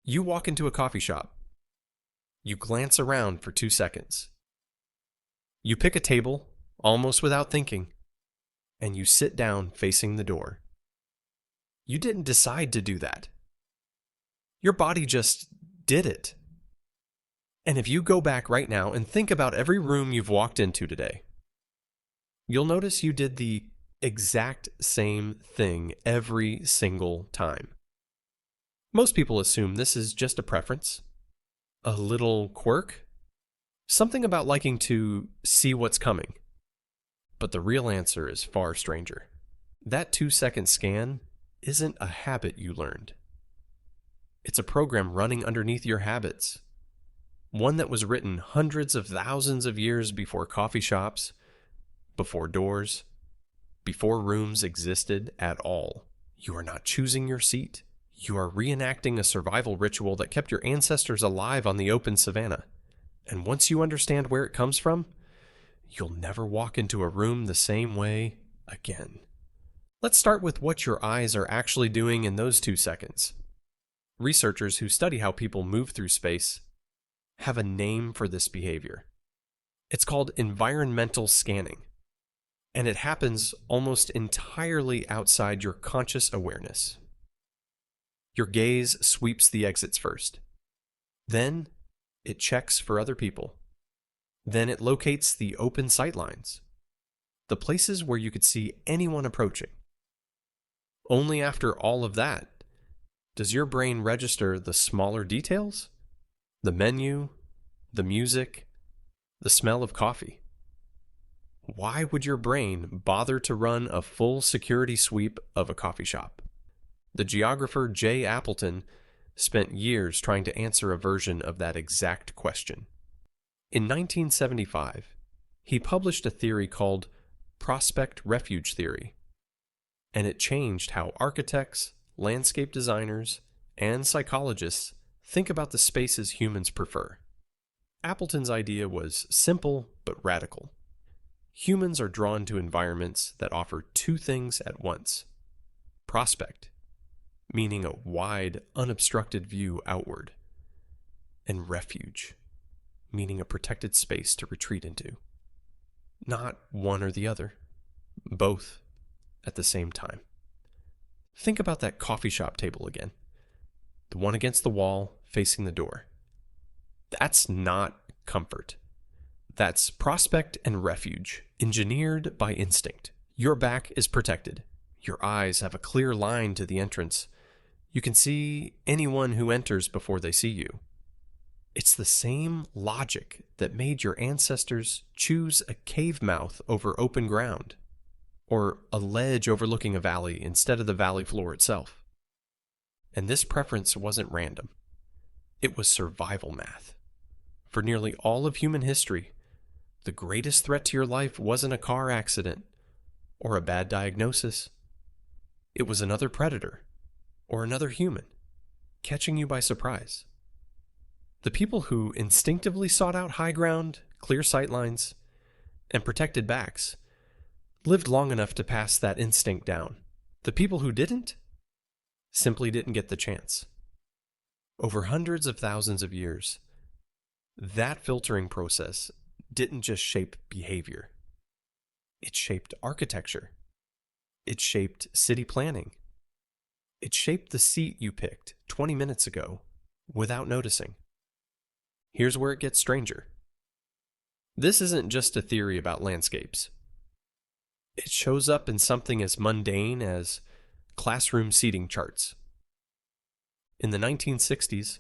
You walk into a coffee shop. You glance around for 2 seconds. You pick a table, almost without thinking, and you sit down facing the door. You didn't decide to do that. Your body just did it. And if you go back right now and think about every room you've walked into today, you'll notice you did the exact same thing every single time. Most people assume this is just a preference, a little quirk, something about liking to see what's coming. But the real answer is far stranger. That 2-second scan isn't a habit you learned. It's a program running underneath your habits. One that was written hundreds of thousands of years before coffee shops, before doors, before rooms existed at all. You are not choosing your seat. You are reenacting a survival ritual that kept your ancestors alive on the open savanna. And once you understand where it comes from, you'll never walk into a room the same way again. Let's start with what your eyes are actually doing in those 2 seconds. Researchers who study how people move through space have a name for this behavior. It's called environmental scanning, and it happens almost entirely outside your conscious awareness. Your gaze sweeps the exits first. Then it checks for other people. Then it locates the open sightlines, the places where you could see anyone approaching. Only after all of that does your brain register the smaller details, the menu, the music, the smell of coffee. Why would your brain bother to run a full security sweep of a coffee shop? The geographer J. Appleton spent years trying to answer a version of that exact question. In 1975, he published a theory called prospect-refuge theory, and it changed how architects, landscape designers, and psychologists think about the spaces humans prefer. Appleton's idea was simple but radical. Humans are drawn to environments that offer two things at once: prospect, meaning a wide, unobstructed view outward, and refuge, meaning a protected space to retreat into. Not one or the other, both at the same time. Think about that coffee shop table again, the one against the wall facing the door. That's not comfort. That's prospect and refuge, engineered by instinct. Your back is protected. Your eyes have a clear line to the entrance. You can see anyone who enters before they see you. It's the same logic that made your ancestors choose a cave mouth over open ground, or a ledge overlooking a valley instead of the valley floor itself. And this preference wasn't random. It was survival math. For nearly all of human history, the greatest threat to your life wasn't a car accident or a bad diagnosis. It was another predator or another human catching you by surprise. The people who instinctively sought out high ground, clear sightlines, and protected backs lived long enough to pass that instinct down. The people who didn't simply didn't get the chance. Over hundreds of thousands of years, that filtering process didn't just shape behavior. It shaped architecture. It shaped city planning. It shaped the seat you picked 20 minutes ago without noticing. Here's where it gets stranger. This isn't just a theory about landscapes. It shows up in something as mundane as classroom seating charts. In the 1960s,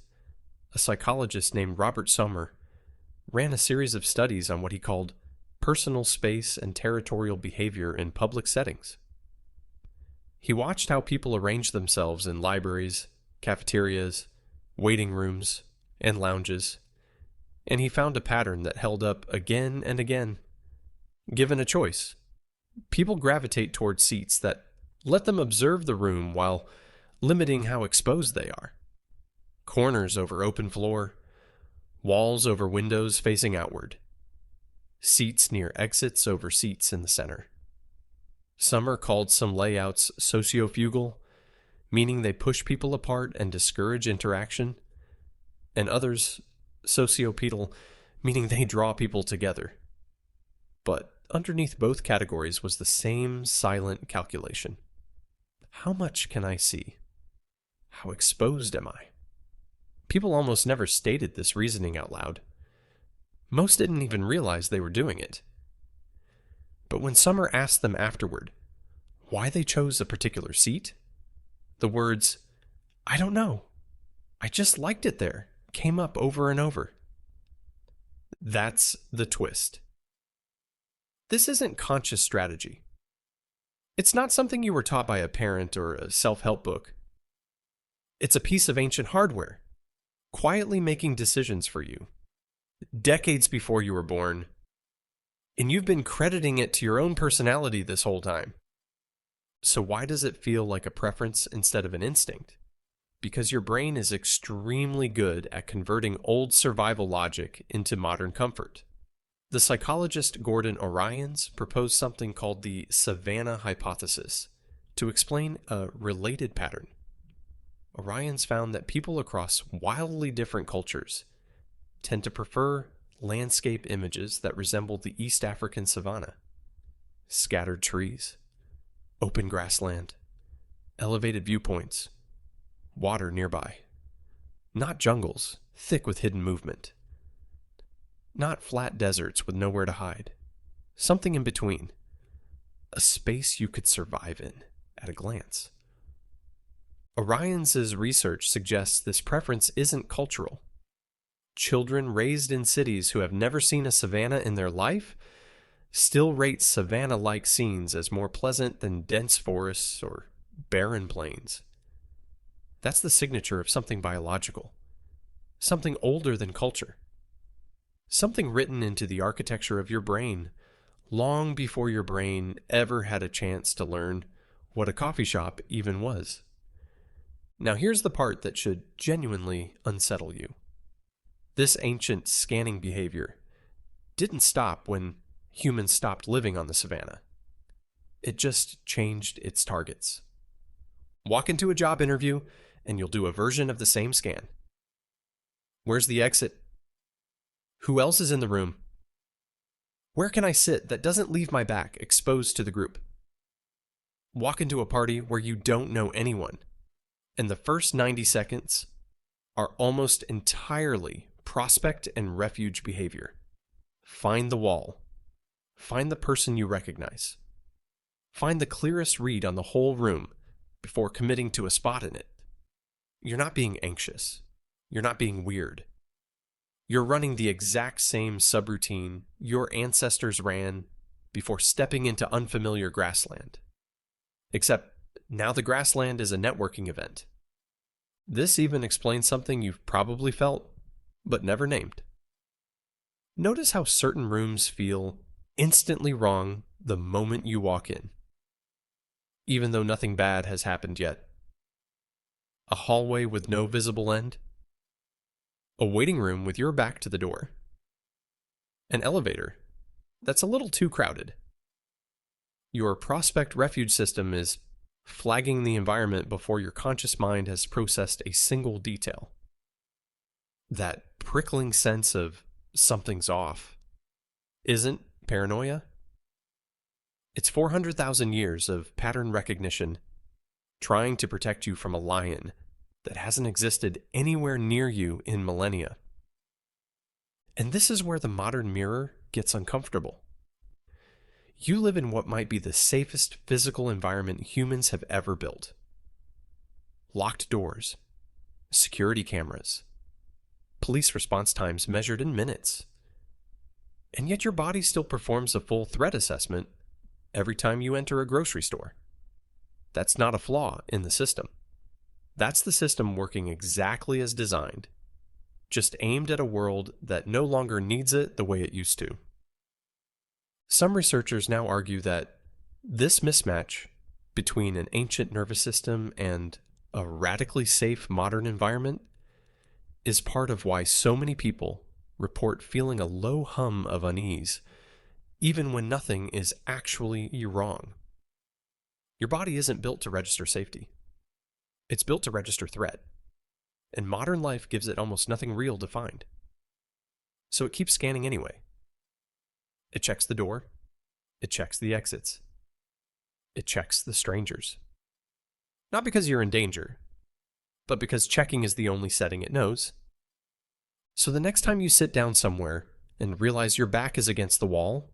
a psychologist named Robert Sommer ran a series of studies on what he called personal space and territorial behavior in public settings. He watched how people arranged themselves in libraries, cafeterias, waiting rooms, and lounges, and he found a pattern that held up again and again. Given a choice, people gravitate towards seats that let them observe the room while limiting how exposed they are. Corners over open floor, walls over windows facing outward, seats near exits over seats in the center. Sommer called some layouts sociofugal, meaning they push people apart and discourage interaction, and others sociopedal, meaning they draw people together. But underneath both categories was the same silent calculation. How much can I see? How exposed am I? People almost never stated this reasoning out loud. Most didn't even realize they were doing it. But when Summer asked them afterward why they chose a particular seat, the words, "I don't know. I just liked it there," came up over and over. That's the twist. This isn't conscious strategy. It's not something you were taught by a parent or a self-help book. It's a piece of ancient hardware, quietly making decisions for you, decades before you were born, and you've been crediting it to your own personality this whole time. So why does it feel like a preference instead of an instinct? Because your brain is extremely good at converting old survival logic into modern comfort. The psychologist Gordon Orions proposed something called the Savannah hypothesis to explain a related pattern. Orions found that people across wildly different cultures tend to prefer landscape images that resemble the East African savanna. Scattered trees, open grassland, elevated viewpoints, water nearby. Not jungles, thick with hidden movement. Not flat deserts with nowhere to hide. Something in between. A space you could survive in at a glance. Orions' research suggests this preference isn't cultural. Children raised in cities who have never seen a savanna in their life still rate savanna-like scenes as more pleasant than dense forests or barren plains. That's the signature of something biological, something older than culture, something written into the architecture of your brain long before your brain ever had a chance to learn what a coffee shop even was. Now here's the part that should genuinely unsettle you. This ancient scanning behavior didn't stop when humans stopped living on the savanna. It just changed its targets. Walk into a job interview and you'll do a version of the same scan. Where's the exit? Who else is in the room? Where can I sit that doesn't leave my back exposed to the group? Walk into a party where you don't know anyone, and the first 90 seconds are almost entirely prospect and refuge behavior. Find the wall. Find the person you recognize. Find the clearest read on the whole room before committing to a spot in it. You're not being anxious. You're not being weird. You're running the exact same subroutine your ancestors ran before stepping into unfamiliar grassland. Except now the grassland is a networking event. This even explains something you've probably felt, but never named. Notice how certain rooms feel instantly wrong the moment you walk in, even though nothing bad has happened yet. A hallway with no visible end. A waiting room with your back to the door. An elevator that's a little too crowded. Your prospect-refuge system is flagging the environment before your conscious mind has processed a single detail. That prickling sense of something's off isn't paranoia. It's 400,000 years of pattern recognition trying to protect you from a lion that hasn't existed anywhere near you in millennia. And this is where the modern mirror gets uncomfortable. You live in what might be the safest physical environment humans have ever built. Locked doors, security cameras, police response times measured in minutes. And yet your body still performs a full threat assessment every time you enter a grocery store. That's not a flaw in the system. That's the system working exactly as designed, just aimed at a world that no longer needs it the way it used to. Some researchers now argue that this mismatch between an ancient nervous system and a radically safe modern environment is part of why so many people report feeling a low hum of unease, even when nothing is actually wrong. Your body isn't built to register safety. It's built to register threat. and modern life gives it almost nothing real to find. So it keeps scanning anyway. It checks the door. It checks the exits. It checks the strangers. Not because you're in danger, but because checking is the only setting it knows. So the next time you sit down somewhere and realize your back is against the wall,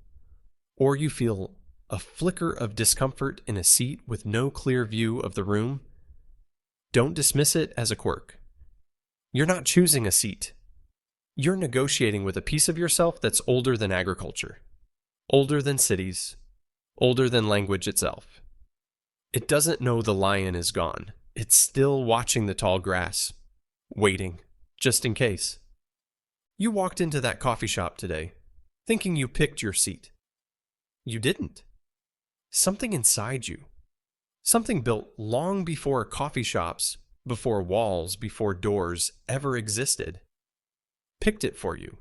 or you feel a flicker of discomfort in a seat with no clear view of the room, don't dismiss it as a quirk. You're not choosing a seat. You're negotiating with a piece of yourself that's older than agriculture, older than cities, older than language itself. It doesn't know the lion is gone. It's still watching the tall grass, waiting, just in case. You walked into that coffee shop today, thinking you picked your seat. You didn't. Something inside you, something built long before coffee shops, before walls, before doors ever existed, picked it for you.